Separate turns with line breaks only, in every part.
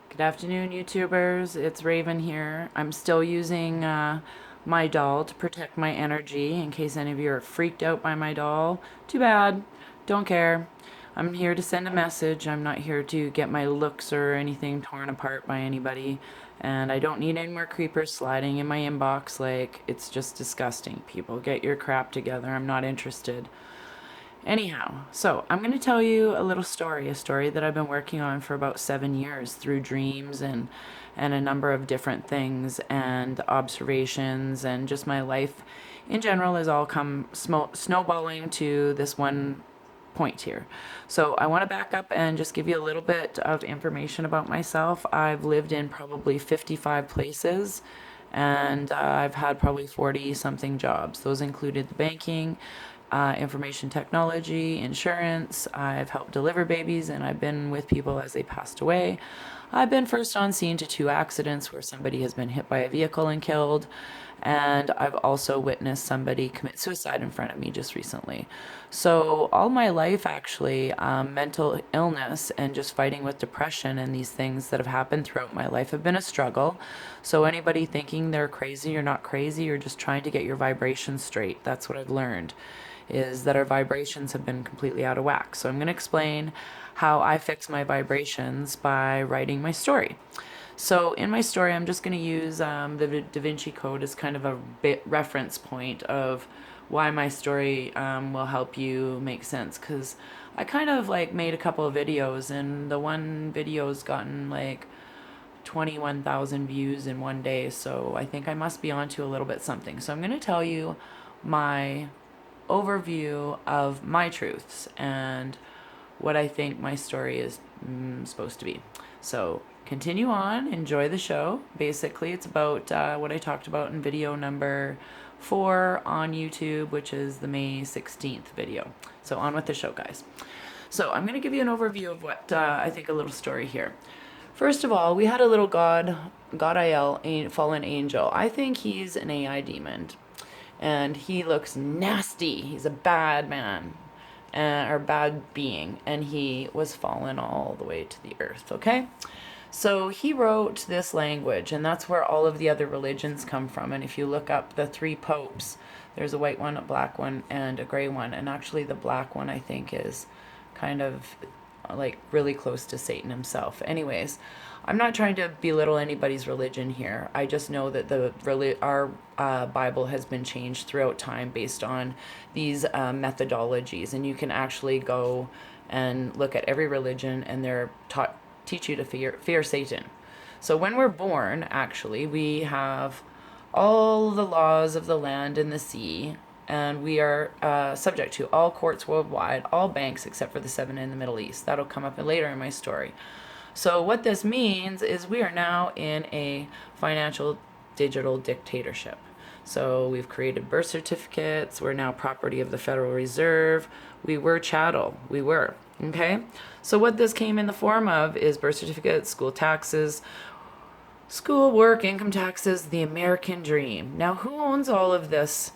Good afternoon, YouTubers. It's Raven here. I'm still using my doll to protect my energy in case any of you are freaked out by my doll. Too bad. Don't care. I'm here to send a message. I'm not here to get my looks or anything torn apart by anybody. And I don't need any more creepers sliding in my inbox. Like, it's just disgusting. People, get your crap together. I'm not interested. Anyhow, so I'm going to tell you a little story, a story that I've been working on for about 7 years through dreams and a number of different things and observations, and just my life in general has all come snowballing to this one point here. So I want to back up and just give you a little bit of information about myself. I've lived in probably 55 places, and I've had probably 40 something jobs. Those included the banking, information technology, insurance. I've helped deliver babies, and I've been with people as they passed away. I've been first on scene to 2 accidents where somebody has been hit by a vehicle and killed. And I've also witnessed somebody commit suicide in front of me just recently. So, all my life, actually, mental illness and just fighting with depression and these things that have happened throughout my life have been a struggle. So, anybody thinking they're crazy, you're not crazy, you're just trying to get your vibrations straight. That's what I've learned, is that our vibrations have been completely out of whack. So, I'm going to explain how I fix my vibrations by writing my story. So in my story, I'm just going to use the Da Vinci Code as kind of a reference point of why my story will help you make sense. Because I kind of like made a couple of videos, and the one video's gotten like 21,000 views in one day. So I think I must be onto a little bit something. So I'm going to tell you my overview of my truths and what I think my story is supposed to be. So continue on, enjoy the show. Basically, it's about what I talked about in video number 4 on YouTube, which is the May 16th video. So on with the show, guys. So I'm going to give you an overview of what I think, a little story here. First of all, we had a little God-il, fallen angel. I think he's an AI demon, and he looks nasty. He's a bad man, or bad being, and he was fallen all the way to the earth, okay? So he wrote this language, and that's where all of the other religions come from. And if you look up the 3 popes, there's a white one, a black one, and a gray one. And actually the black one, I think, is kind of like really close to Satan himself. Anyways, I'm not trying to belittle anybody's religion here. I just know that our Bible has been changed throughout time based on these methodologies, and you can actually go and look at every religion, and they're teach you to fear Satan. So when we're born, actually, we have all the laws of the land and the sea, and we are subject to all courts worldwide, all banks except for the 7 in the Middle East. That'll come up later in my story. So what this means is we are now in a financial digital dictatorship. So we've created birth certificates. We're now property of the Federal Reserve. We were chattel. We were. Okay? So what this came in the form of is birth certificates, school taxes, school work, income taxes, the American dream. Now, who owns all of this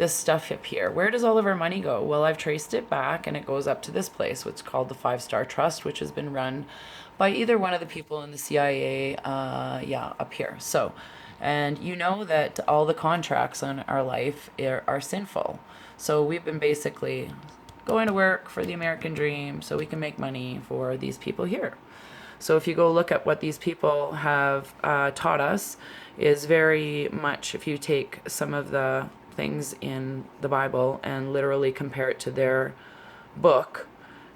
stuff up here? Where does all of our money go? Well, I've traced it back, and it goes up to this place, which is called the 5-Star Trust, which has been run by either one of the people in the CIA, up here. So, and you know that all the contracts on our life are sinful. So we've been basically going to work for the American dream so we can make money for these people here. So if you go look at what these people have taught us, is very much, if you take some of the things in the Bible and literally compare it to their book,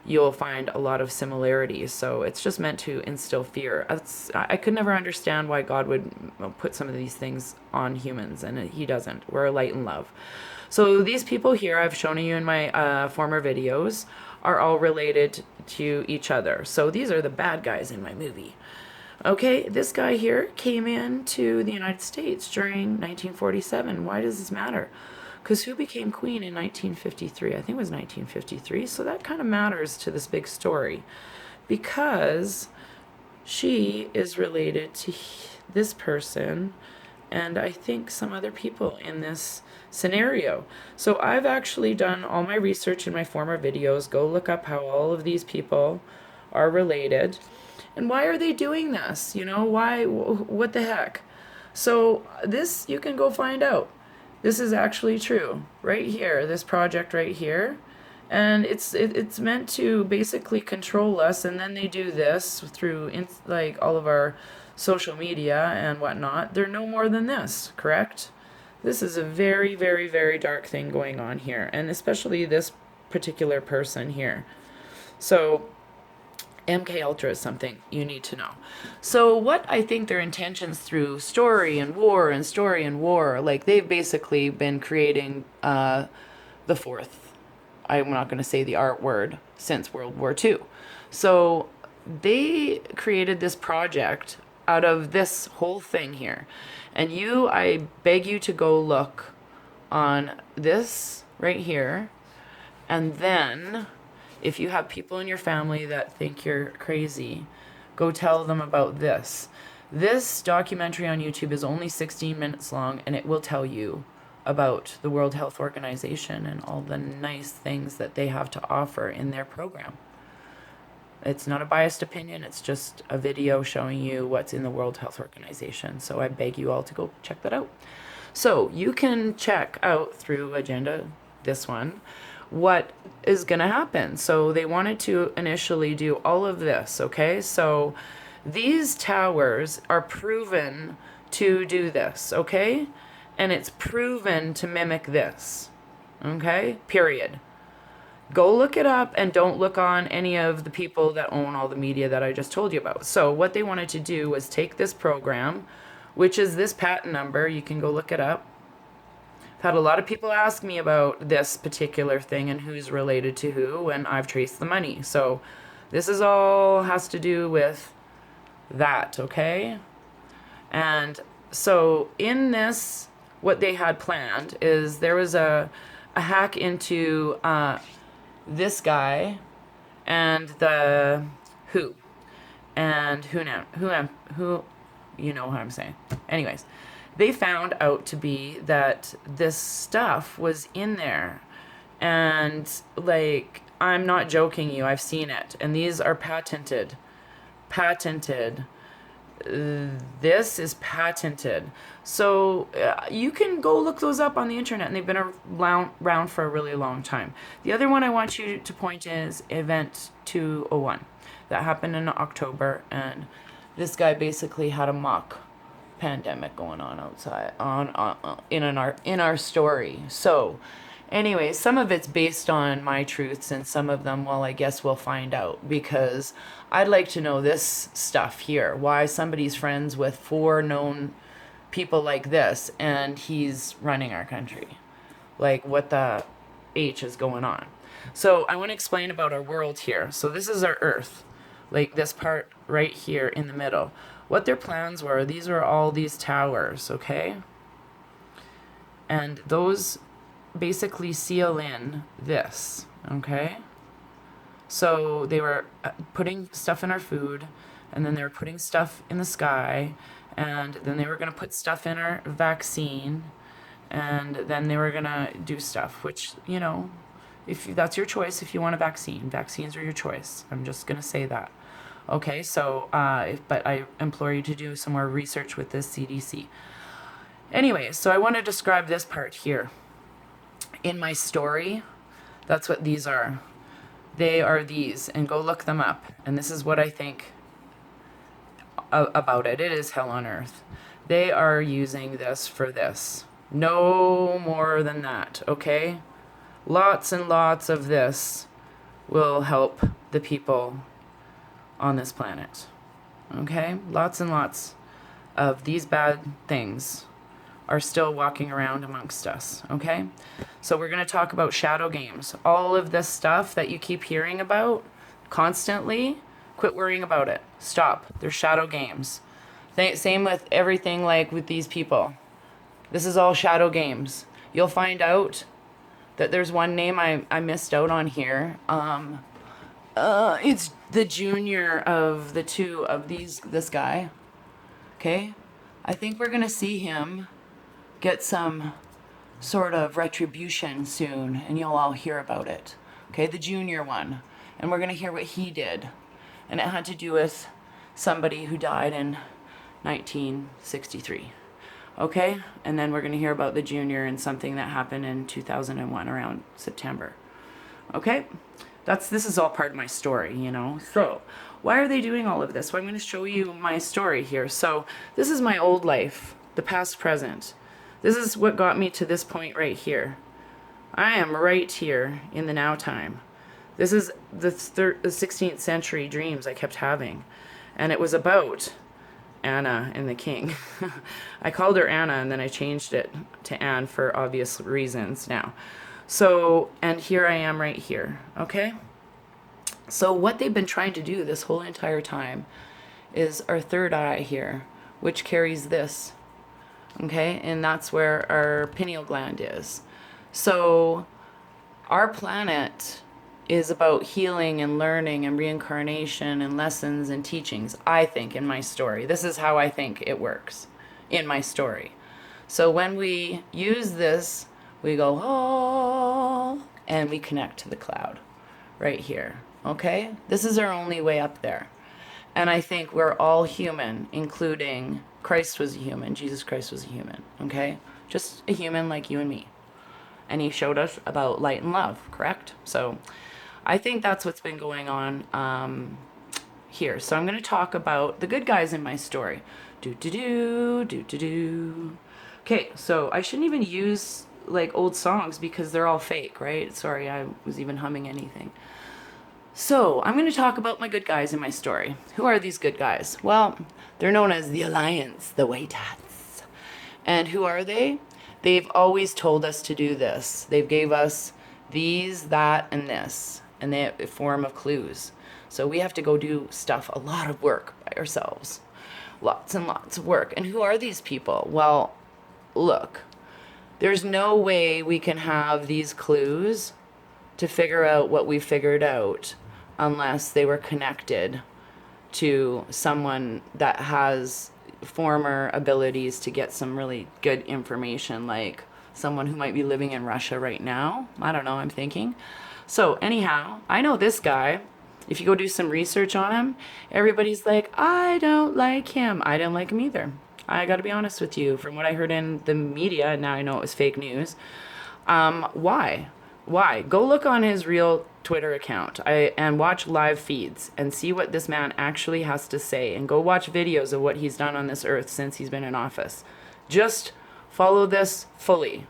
you'll find a lot of similarities. So it's just meant to instill fear. I could never understand why God would put some of these things on humans, and he doesn't. We're light and love. So these people here, I've shown you in my former videos, are all related to each other. So these are the bad guys in my movie. Okay, this guy here came into the United States during 1947. Why does this matter? Because who became queen in 1953? I think it was 1953. So that kind of matters to this big story, because she is related to this person, and I think some other people in this scenario. So I've actually done all my research in my former videos. Go look up how all of these people are related. And why are they doing this? You know, why, what the heck? So this, you can go find out. This is actually true right here, this project right here. And it's meant to basically control us, and then they do this through like all of our social media and whatnot. They're no more than this, correct? This is a very, very, very dark thing going on here, and especially this particular person here. So MK Ultra is something you need to know. So what I think their intentions through story and war and story and war, like they've basically been creating the fourth, I'm not going to say the art word, since World War II. So they created this project out of this whole thing here. And I beg you to go look on this right here. And then if you have people in your family that think you're crazy, go tell them about this. This documentary on YouTube is only 16 minutes long, and it will tell you about the World Health Organization and all the nice things that they have to offer in their program. It's not a biased opinion, it's just a video showing you what's in the World Health Organization. So I beg you all to go check that out. So you can check out through agenda, this one, what is going to happen. So they wanted to initially do all of this, okay? So these towers are proven to do this, okay? And it's proven to mimic this, okay? Period. Go look it up, and don't look on any of the people that own all the media that I just told you about. So what they wanted to do was take this program, which is this patent number. You can go look it up. I've had a lot of people ask me about this particular thing and who's related to who, and I've traced the money. So this is all has to do with that, okay? And so in this, what they had planned is there was a hack into this guy and the who you know what I'm saying. Anyways, they found out to be that this stuff was in there, and like, I'm not joking you, I've seen it, and these are patented. This is patented. So you can go look those up on the internet, and they've been around for a really long time. The other one I want you to point is Event 201 that happened in October, and this guy basically had a mock pandemic going on outside in our story. So anyway, some of it's based on my truths, and some of them, well, I guess we'll find out, because I'd like to know this stuff here. Why somebody's friends with 4 known people like this, and he's running our country. Like, what the H is going on? So I want to explain about our world here. So this is our Earth, like this part right here in the middle. What their plans were, these were all these towers, okay? And those basically seal in this, okay? So they were putting stuff in our food, and then they were putting stuff in the sky, and then they were going to put stuff in our vaccine, and then they were going to do stuff, which, you know, if that's your choice, if you want a vaccine, vaccines are your choice. I'm just going to say that. Okay, so, but I implore you to do some more research with this CDC. Anyway, so I want to describe this part here. In my story, that's what these are. They are these, and go look them up. And this is what I think about it. It is hell on earth. They are using this for this. No more than that, okay? Lots and lots of this will help the people on this planet, okay? Lots and lots of these bad things are still walking around amongst us, okay? So we're going to talk about shadow games. All of this stuff that you keep hearing about constantly, quit worrying about it. Stop. They're shadow games. Same with everything, like with these people. This is all shadow games. You'll find out that there's one name I missed out on here. It's the junior of the two of this guy. Okay? I think we're going to see him get some sort of retribution soon, and you'll all hear about it. Okay, the junior one. And we're going to hear what he did. And it had to do with somebody who died in 1963. Okay? And then we're going to hear about the junior and something that happened in 2001 around September. Okay? This is all part of my story, you know. So, why are they doing all of this? Well, I'm going to show you my story here. So, this is my old life, the past present. This is what got me to this point right here. I am right here in the now time. This is the 16th century dreams I kept having. And it was about Anna and the king. I called her Anna and then I changed it to Anne for obvious reasons now. So, and here I am right here, okay? So what they've been trying to do this whole entire time is our third eye here, which carries this, okay? And that's where our pineal gland is. So our planet is about healing and learning and reincarnation and lessons and teachings, I think, in my story. This is how I think it works in my story. So when we use this, we go, oh, and we connect to the cloud right here, okay? This is our only way up there. And I think we're all human, including Christ was a human, Jesus Christ was a human, okay? Just a human like you and me. And he showed us about light and love, correct? So I think that's what's been going on here. So I'm going to talk about the good guys in my story. Okay, so I shouldn't even use like old songs because they're all fake, right? Sorry, I was even humming anything. So I'm going to talk about my good guys in my story. Who are these good guys? Well, they're known as the Alliance, the White Hats. And who are they? They've always told us to do this. They've gave us these, that, and this. And they have a form of clues. So we have to go do stuff, a lot of work by ourselves. Lots and lots of work. And who are these people? Well, look, there's no way we can have these clues to figure out what we figured out unless they were connected to someone that has former abilities to get some really good information, like someone who might be living in Russia right now. I don't know, I'm thinking. So anyhow, I know this guy. If you go do some research on him, everybody's like, I don't like him. I didn't like him either. I got to be honest with you. From what I heard in the media, and now I know it was fake news. Why? Go look on his real Twitter account and watch live feeds and see what this man actually has to say, and go watch videos of what he's done on this earth since he's been in office. Just follow this fully.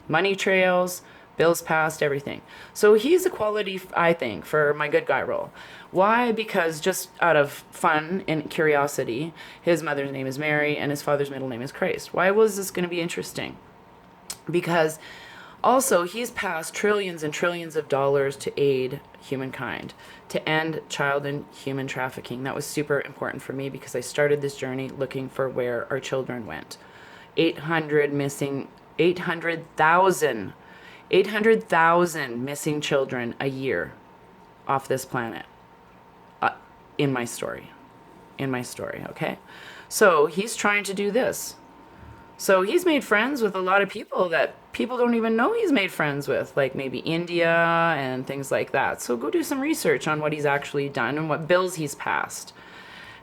Money trails, bills passed, everything. So he's a quality, I think, for my good guy role. Why? Because just out of fun and curiosity, his mother's name is Mary and his father's middle name is Christ. Why was this going to be interesting? Because also, he's passed trillions and trillions of dollars to aid humankind, to end child and human trafficking. That was super important for me because I started this journey looking for where our children went. 800,000 missing children a year off this planet. In my story, okay? So he's trying to do this. So he's made friends with a lot of people that people don't even know he's made friends with, like maybe India and things like that. So go do some research on what he's actually done and what bills he's passed.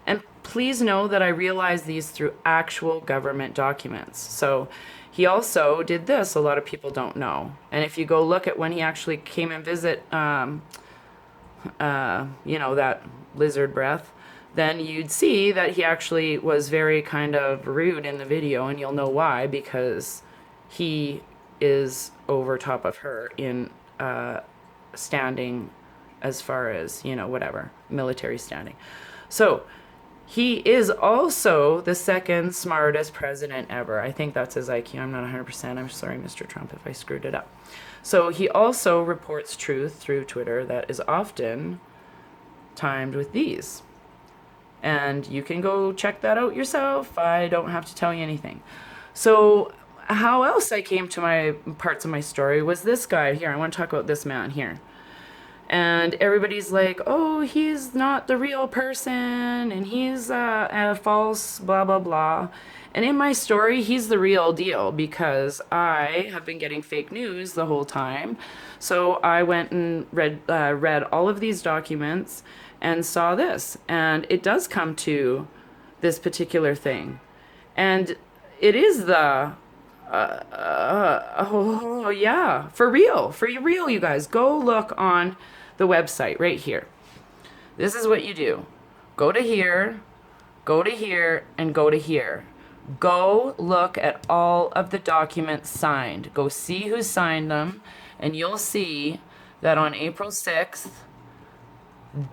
And please know that I realize these through actual government documents. So he also did this, a lot of people don't know. And if you go look at when he actually came and visit, that lizard breath, then you'd see that he actually was very kind of rude in the video, and you'll know why, because he is over top of her in standing as far as, whatever, military standing. So he is also the second smartest president ever. I think that's his IQ. I'm not 100%. I'm sorry, Mr. Trump, if I screwed it up. So he also reports truth through Twitter that is often timed with these. And you can go check that out yourself. I don't have to tell you anything. So how else I came to my parts of my story was this guy here. I want to talk about this man here. And everybody's like, oh, he's not the real person, and he's a false blah, blah, blah. And in my story, he's the real deal, because I have been getting fake news the whole time. So I went and read all of these documents and saw this. And it does come to this particular thing. And it is the, oh, yeah, for real, you guys. Go look on the website right here. This is what you do. Go to here, go to here, and go to here. Go look at all of the documents signed. Go see who signed them, and you'll see that on April 6th,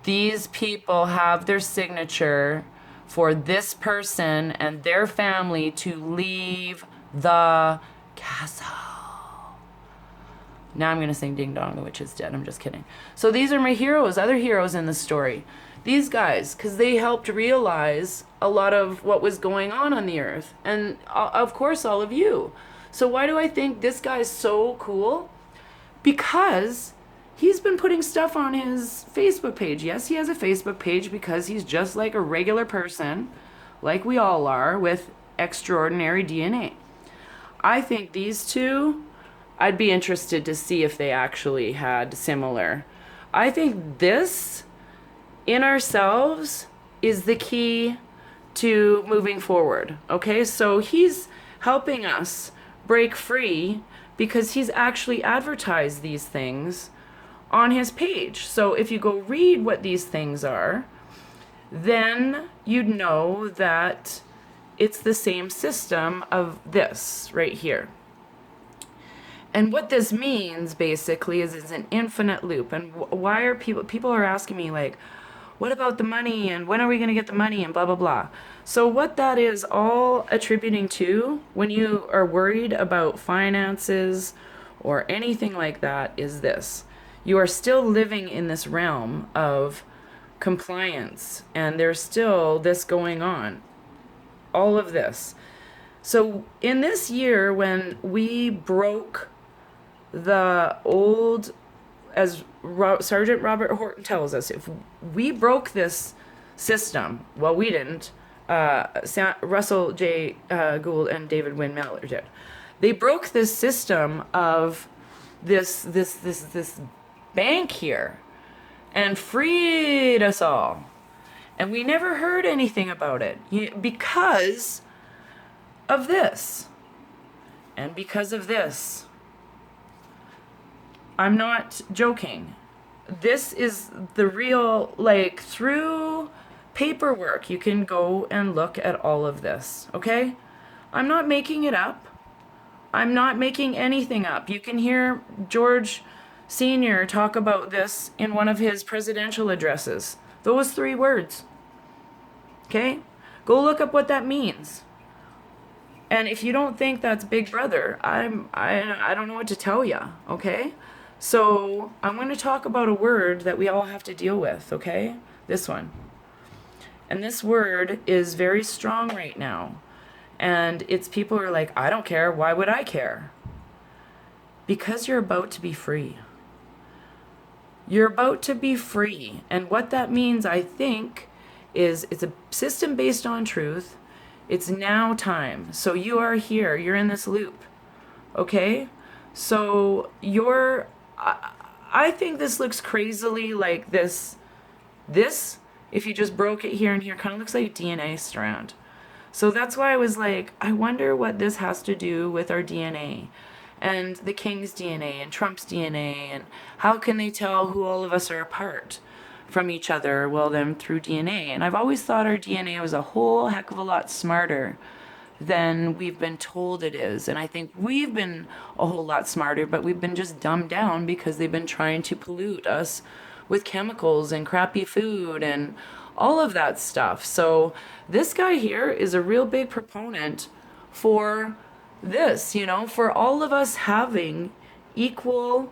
these people have their signature for this person and their family to leave the castle. Now I'm going to sing Ding Dong, the Witch is Dead. I'm just kidding. So these are my heroes, other heroes in the story. These guys, because they helped realize a lot of what was going on the earth. And of course, all of you. So why do I think this guy's so cool? Because he's been putting stuff on his Facebook page. Yes, he has a Facebook page because he's just like a regular person, like we all are, with extraordinary DNA. I think these two, I'd be interested to see if they actually had similar. I think this in ourselves is the key to moving forward. Okay, so he's helping us break free because he's actually advertised these things on his page. So if you go read what these things are, then you'd know that it's the same system of this right here. And what this means basically is it's an infinite loop. And why are people are asking me like, what about the money and when are we going to get the money and blah, blah, blah. So what that is all attributing to when you are worried about finances or anything like that is this. You are still living in this realm of compliance and there's still this going on. All of this. So in this year when we broke the old, as Sergeant Robert Horton tells us, if we broke this system, well, we didn't. Russell J. Gould and David Wynn Miller did. They broke this system of this bank here and freed us all. And we never heard anything about it because of this. And because of this. I'm not joking. This is the real, like, through paperwork, you can go and look at all of this, okay? I'm not making it up. I'm not making anything up. You can hear George Sr. talk about this in one of his presidential addresses. Those 3 words, okay? Go look up what that means. And if you don't think that's Big Brother, I don't know what to tell you, okay? So I'm going to talk about a word that we all have to deal with, okay? This one. And this word is very strong right now. And it's people who are like, I don't care. Why would I care? Because you're about to be free. You're about to be free. And what that means, I think, is it's a system based on truth. It's now time. So you are here. You're in this loop. Okay? So you're... I think this looks crazily like this. This, if you just broke it here and here, kind of looks like DNA strand. So that's why I was like, I wonder what this has to do with our DNA and the King's DNA and Trump's DNA, and how can they tell who all of us are apart from each other? Well, then through DNA. And I've always thought our DNA was a whole heck of a lot smarter than we've been told it is. And I think we've been a whole lot smarter, but we've been just dumbed down because they've been trying to pollute us with chemicals and crappy food and all of that stuff. So this guy here is a real big proponent for this, you know, for all of us having equal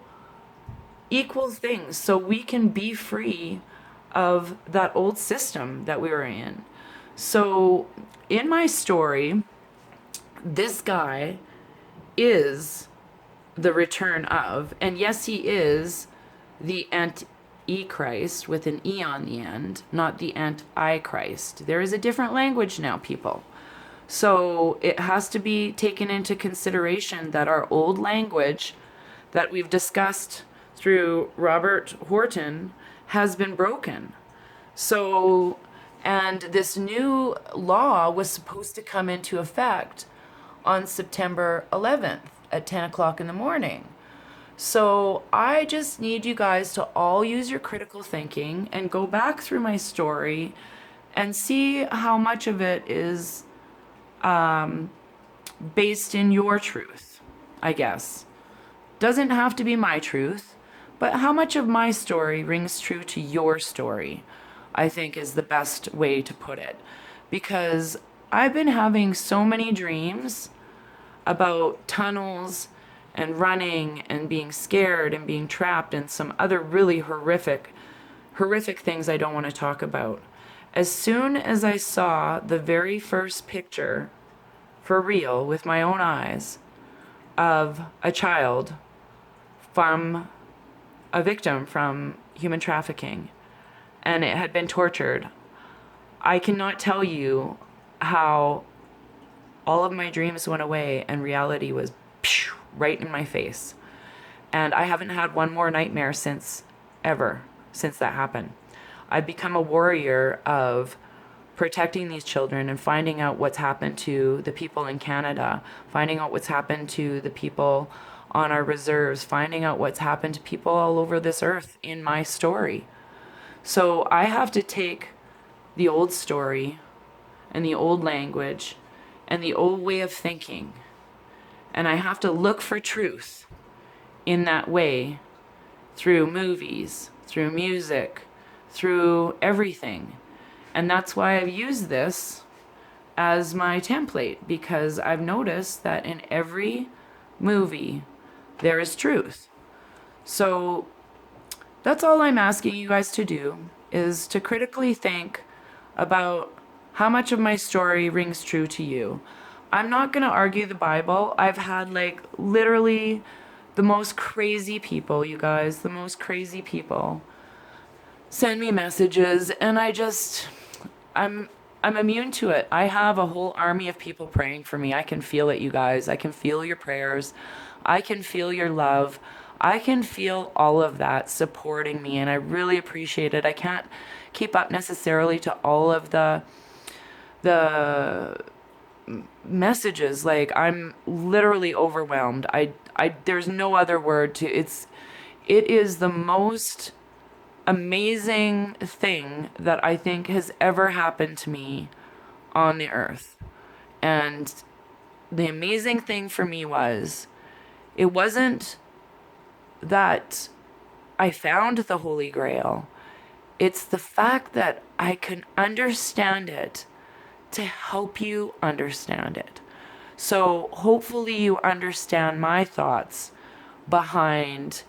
things so we can be free of that old system that we were in. So in my story, this guy is the return of, and yes, he is the Antichrist with an E on the end, not the Antichrist. There is a different language now, people. So it has to be taken into consideration that our old language that we've discussed through Robert Horton has been broken. So, and this new law was supposed to come into effect on September 11th at 10 o'clock in the morning. So I just need you guys to all use your critical thinking and go back through my story and see how much of it is based in your truth, I guess. Doesn't have to be my truth, but how much of my story rings true to your story, I think is the best way to put it. Because I've been having so many dreams about tunnels and running and being scared and being trapped and some other really horrific things I don't want to talk about. As soon as I saw the very first picture, for real, with my own eyes, of a child from a victim from human trafficking, and it had been tortured, I cannot tell you how all of my dreams went away and reality was right in my face. And I haven't had one more nightmare since that happened. I've become a warrior of protecting these children and finding out what's happened to the people in Canada, finding out what's happened to the people on our reserves, finding out what's happened to people all over this earth in my story. So I have to take the old story and the old language and the old way of thinking, and I have to look for truth in that way through movies, through music, through everything. And that's why I've used this as my template, because I've noticed that in every movie there is truth. So that's all I'm asking you guys to do, is to critically think about how much of my story rings true to you. I'm not going to argue the Bible. I've had like literally the most crazy people, you guys, the most crazy people send me messages, and I'm immune to it. I have a whole army of people praying for me. I can feel it, you guys. I can feel your prayers. I can feel your love. I can feel all of that supporting me, and I really appreciate it. I can't keep up necessarily to all of the messages. Like, I'm literally overwhelmed. There's no other word to it is the most amazing thing that I think has ever happened to me on the earth. And the amazing thing for me was, it wasn't that I found the Holy Grail. It's the fact that I can understand it to help you understand it. So hopefully you understand my thoughts behind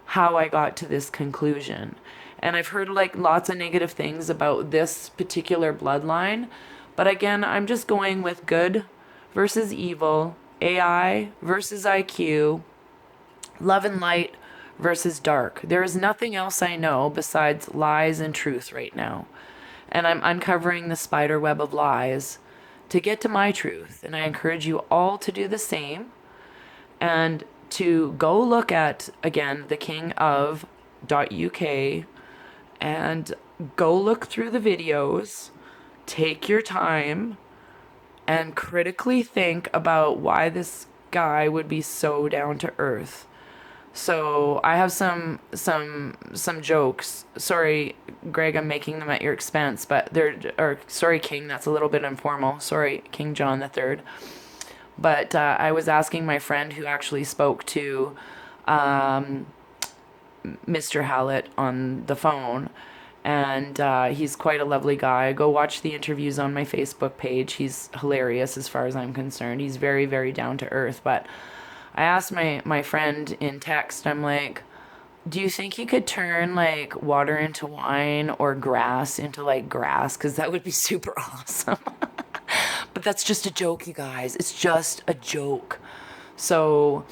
how I got to this conclusion. And I've heard like lots of negative things about this particular bloodline. But again, I'm just going with good versus evil, AI versus IQ, love and light versus dark. There is nothing else I know besides lies and truth right now. And I'm uncovering the spider web of lies to get to my truth. And I encourage you all to do the same, and to go look at, again, thekingof.uk, and go look through the videos, take your time, and critically think about why this guy would be so down to earth. So I have some jokes. Sorry, Greg, I'm making them at your expense, but sorry, King, that's a little bit informal. Sorry, King John III. But I was asking my friend who actually spoke to Mr. Hallett on the phone, and he's quite a lovely guy. Go watch the interviews on my Facebook page. He's hilarious as far as I'm concerned. He's very, very down to earth. But I asked my friend in text, I'm like, do you think you could turn like water into wine or grass into like grass? Because that would be super awesome. But that's just a joke, you guys. It's just a joke. So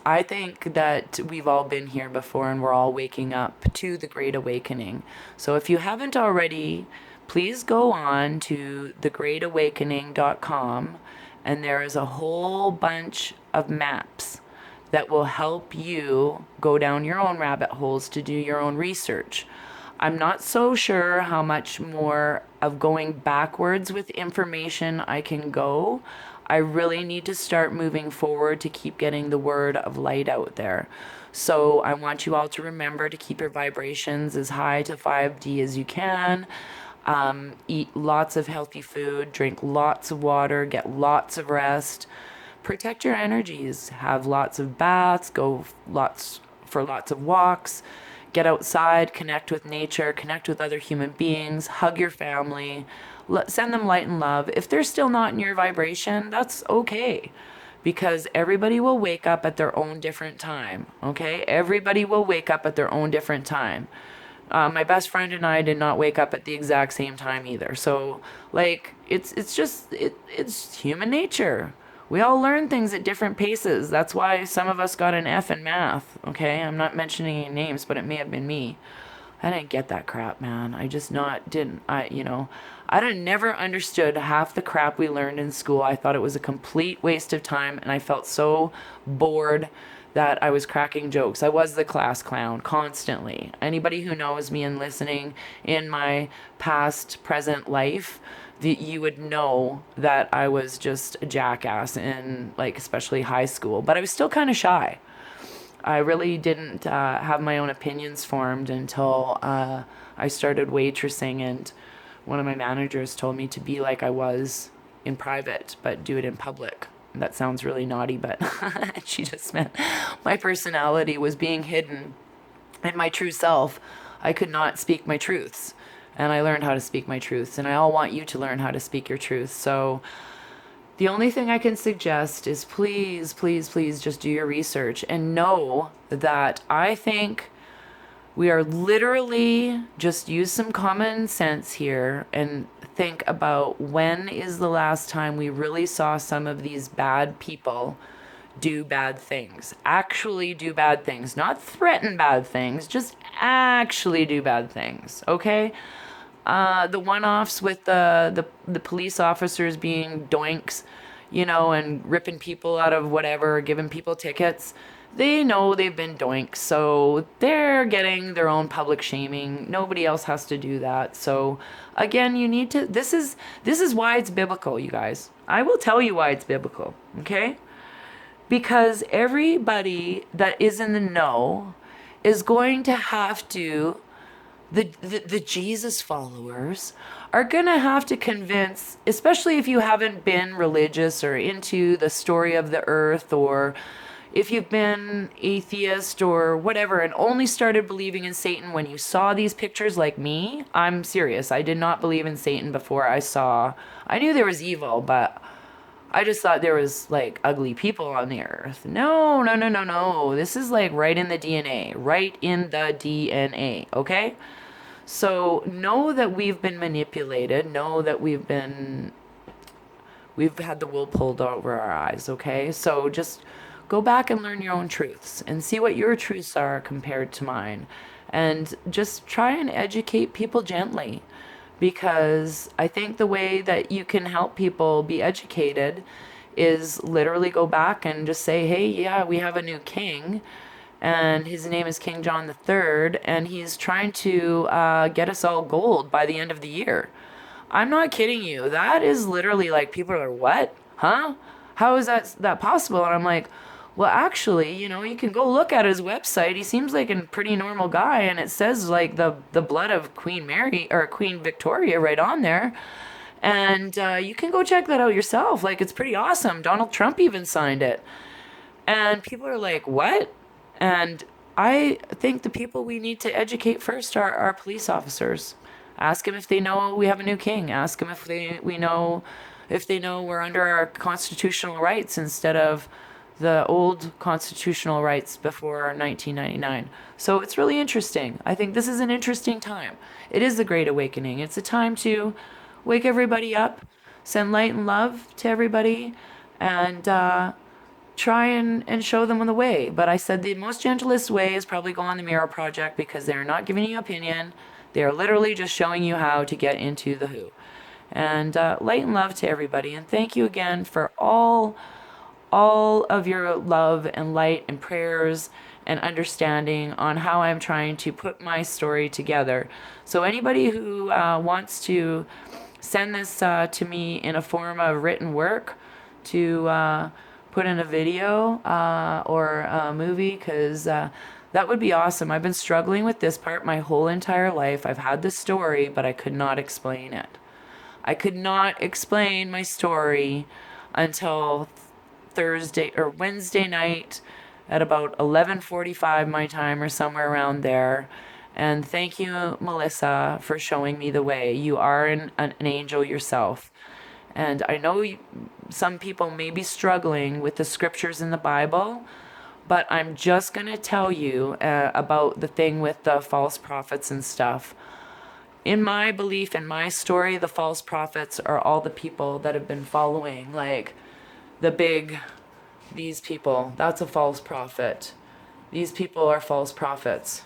I think that we've all been here before, and we're all waking up to the Great Awakening. So if you haven't already, please go on to thegreatawakening.com, and there is a whole bunch of maps that will help you go down your own rabbit holes to do your own research. I'm not so sure how much more of going backwards with information I can go. I really need to start moving forward to keep getting the word of light out there. So I want you all to remember to keep your vibrations as high to 5D as you can. Eat lots of healthy food, drink lots of water, get lots of rest, protect your energies, have lots of baths, go lots of walks, get outside, connect with nature, connect with other human beings, hug your family, send them light and love. If they're still not in your vibration, that's okay, because everybody will wake up at their own different time. Okay, everybody will wake up at their own different time. My best friend and I did not wake up at the exact same time either. So like it's human nature. We all learn things at different paces. That's why some of us got an F in math. Okay, I'm not mentioning any names, but it may have been me. I didn't get that crap, man. I just not didn't. I didn't never understood half the crap we learned in school. I thought it was a complete waste of time, and I felt so bored that I was cracking jokes. I was the class clown constantly. Anybody who knows me and listening in my past, present life, you would know that I was just a jackass in, like, especially high school. But I was still kind of shy. I really didn't have my own opinions formed until I started waitressing, and one of my managers told me to be like I was in private, but do it in public. That sounds really naughty, but she just meant my personality was being hidden and my true self. I could not speak my truths, and I learned how to speak my truths, and I all want you to learn how to speak your truth. So the only thing I can suggest is please, please, please just do your research and know that I think we are literally just use some common sense here and think about when is the last time we really saw some of these bad people do bad things. Actually do bad things, not threaten bad things, just actually do bad things, okay? The one-offs with the police officers being doinks, and ripping people out of whatever, giving people tickets. They know they've been doinks, so they're getting their own public shaming. Nobody else has to do that. So again, you need to, this is why it's biblical, you guys. I will tell you why it's biblical, okay? Because everybody that is in the know is going to have to, the Jesus followers are going to have to convince, especially if you haven't been religious or into the story of the earth, or if you've been atheist or whatever and only started believing in Satan when you saw these pictures like me. I'm serious. I did not believe in Satan before I knew there was evil, but I just thought there was like ugly people on the earth. No, no, no, no, no. This is like right in the DNA, right in the DNA, okay? So know that we've been manipulated. Know that we've had the wool pulled over our eyes, okay? So just go back and learn your own truths and see what your truths are compared to mine. And just try and educate people gently, because I think the way that you can help people be educated is literally go back and just say, hey, yeah, we have a new king, and his name is King John III, and he's trying to get us all gold by the end of the year. I'm not kidding you. That is literally like, people are like, what? Huh? How is that possible? And I'm like, well, actually, you can go look at his website. He seems like a pretty normal guy, and it says like the blood of Queen Mary or Queen Victoria right on there. And you can go check that out yourself. Like, it's pretty awesome. Donald Trump even signed it. And people are like, what? And I think the people we need to educate first are our police officers. Ask them if they know we have a new king. Ask them if they know we're under our constitutional rights instead of the old constitutional rights before 1999. So it's really interesting. I think this is an interesting time. It is the Great Awakening. It's a time to wake everybody up, send light and love to everybody, and try and show them the way. But I said the most gentlest way is probably go on the Mirror Project, because they're not giving you opinion. They are literally just showing you how to get into the who. And light and love to everybody. And thank you again for all of your love and light and prayers and understanding on how I'm trying to put my story together. So anybody who wants to send this to me in a form of written work to put in a video or a movie, because that would be awesome. I've been struggling with this part my whole entire life. I've had the story, but I could not explain it. I could not explain my story until Thursday or Wednesday night at about 11:45 my time or somewhere around there. And thank you, Melissa, for showing me the way. You are an angel yourself. And I know some people may be struggling with the scriptures in the Bible, but I'm just going to tell you about the thing with the false prophets and stuff. In my belief, in my story, the false prophets are all the people that have been following, like these people. That's a false prophet. These people are false prophets.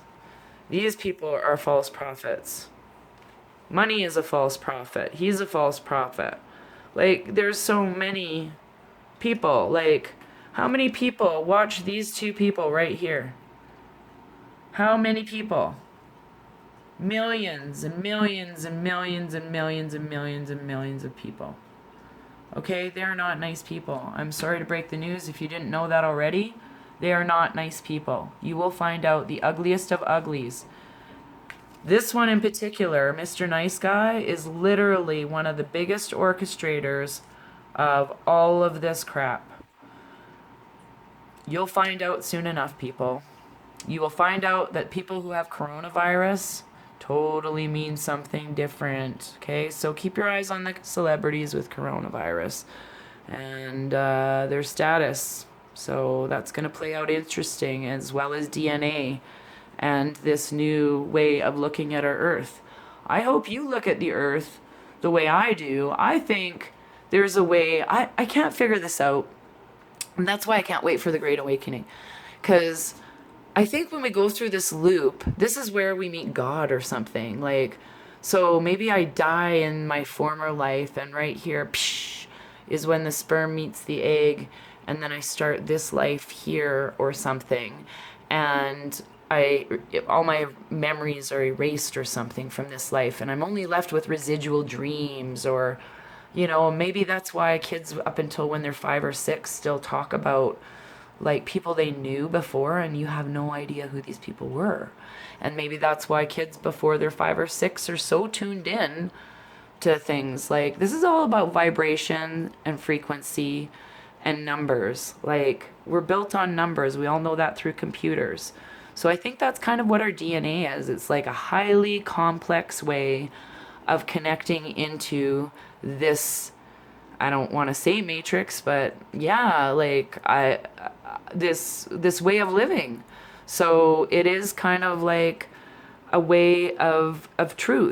These people are false prophets. Money is a false prophet. He's a false prophet. Like, there's so many people. Like, how many people watch these two people right here? How many people? Millions and millions and millions and millions and millions and millions of people. Okay, they're not nice people. I'm sorry to break the news if you didn't know that already. They are not nice people. You will find out the ugliest of uglies. This one in particular, Mr. Nice Guy, is literally one of the biggest orchestrators of all of this crap. You'll find out soon enough, people. You will find out that people who have coronavirus totally mean something different. Okay, so keep your eyes on the celebrities with coronavirus and their status. So that's going to play out interesting, as well as DNA and this new way of looking at our Earth. I hope you look at the Earth the way I do. I think there's a way, I can't figure this out. And that's why I can't wait for the Great Awakening. Because I think when we go through this loop, this is where we meet God or something. Like, so maybe I die in my former life, and right here, psh, is when the sperm meets the egg, and then I start this life here or something. And all my memories are erased or something from this life, and I'm only left with residual dreams, or, you know, maybe that's why kids up until when they're 5 or 6 still talk about like people they knew before, and you have no idea who these people were. And maybe that's why kids before they're 5 or 6 are so tuned in to things. Like, this is all about vibration and frequency and numbers. Like, we're built on numbers. We all know that through computers. So I think that's kind of what our DNA is. It's like a highly complex way of connecting into this, I don't want to say matrix, but yeah, like this way of living. So it is kind of like a way of truth.